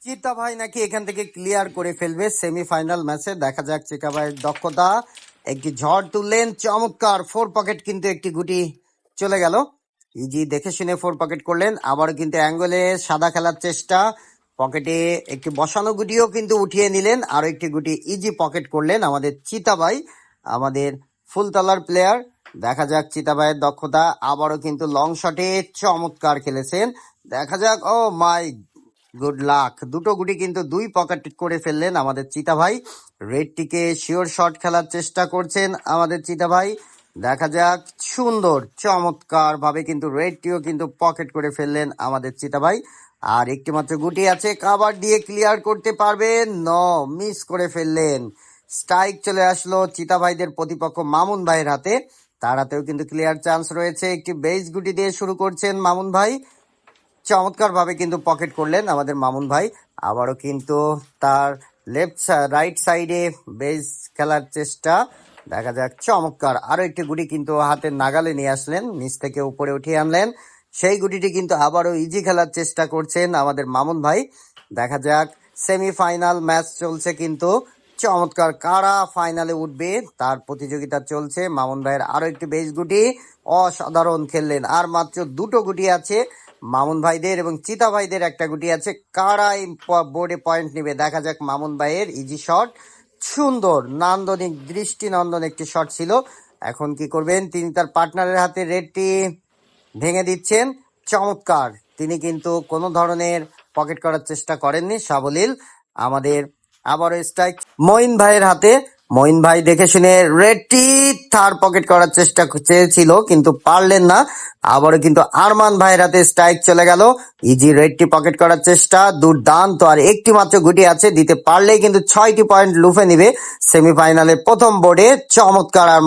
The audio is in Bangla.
চিতা ভাই নাকি এখান থেকে ক্লিয়ার করে ফেলবে সেমিফাইনাল ম্যাচে। দেখা যাক চিতা ভাইয়ের দক্ষতা। একটি ঝড় তুললেন, চমৎকার ফোর পকেট, কিন্তু একটি গুটি চলে গেল। ইজি দেখে শুনে ফোর পকেট করলেন, আবারও কিন্তু অ্যাঙ্গেলে সাদা খেলার চেষ্টা। পকেটে একটি বসানো গুটিও কিন্তু উঠিয়ে নিলেন, আরো একটি গুটি ইজি পকেট করলেন আমাদের চিতা ভাই, আমাদের ফুলতলার প্লেয়ার। দেখা যাক চিতা ভাইয়ের দক্ষতা। আবারও কিন্তু লং শটে চমৎকার খেলেছেন। দেখা যাক, ও মাই গুড লাক, দুটো গুটি কিন্তু দুই পকেট করে ফেললেন আমাদের চিতা ভাই। রেডটিকে শিওর শট খেলার চেষ্টা করছেন আমাদের চিতা ভাই। দেখা যাক, সুন্দর চমৎকার ভাবে কিন্তু রেডটিও কিন্তু পকেট করে ফেললেন আমাদের চিতা ভাই। আর একটি মাত্র গুটি আছে, কাভার দিয়ে ক্লিয়ার করতে পারবেন, মিস করে ফেললেন। স্ট্রাইক চলে আসলো চিতা ভাইদের প্রতিপক্ষ মামুন ভাইয়ের হাতে। তার হাতেও কিন্তু ক্লিয়ার চান্স রয়েছে। একটি বেস গুটি দিয়ে শুরু করছেন মামুন ভাই, চমৎকার ভাবে কিন্তু পকেট করলেন আমাদের মামুন ভাই। আবারও কিন্তু তার রাইট সাইডে বেস খেলার চেষ্টা। দেখা যাক, চমৎকার আরো একটি গুটি কিন্তু হাতের নাগালে নিয়ে আসলেন, নিচ থেকে উপরে উঠিয়ে আনলেন। সেই গুটিটি কিন্তু আবারও ইজি খেলার চেষ্টা করছেন আমাদের মামুন ভাই। দেখা যাক, সেমিফাইনাল ম্যাচ চলছে কিন্তু চমৎকার, কারা ফাইনালে উঠবে তার প্রতিযোগিতা চলছে। মামুন ভাইয়ের আরো একটি বেস গুটি, অসাধারণ খেললেন। আর মাত্র দুটো গুটি আছে মামুন ভাইদের এবং চিতা ভাইদের একটা গুটি আছে, কারা এই বোর্ডে পয়েন্ট নেবে। দেখা যাক, মামুন ভাইয়ের ইজি শট, সুন্দর নান্দনিক দৃষ্টিনন্দন একটি শট ছিল। এখন কি করবেন, তিনি তার পার্টনারের হাতে রেডটি ভেঙে দিচ্ছেন, চমৎকার। তিনি কিন্তু কোনো ধরনের পকেট করার চেষ্টা করেননি, সাবলীল। আমাদের আবারও স্ট্রাইক মঈন ভাইয়ের হাতে। মঈন ভাই দেখে শুনে রেডটি থার্ড পকেট করার চেষ্টা চেয়েছিল, কিন্তু পারলেন না। আবারও কিন্তু আরমান ভাইয়ের হাতে স্ট্রাইক চলে গেল। ইজি রেডটি পকেট করার চেষ্টা, দুর্দান্ত। আর একটি মাত্র গুটি আছে, দিতে পারলেই কিন্তু 6টি পয়েন্ট লুফে নিবে সেমিফাইনালের প্রথম বোর্ডে। চমৎকার আরমান।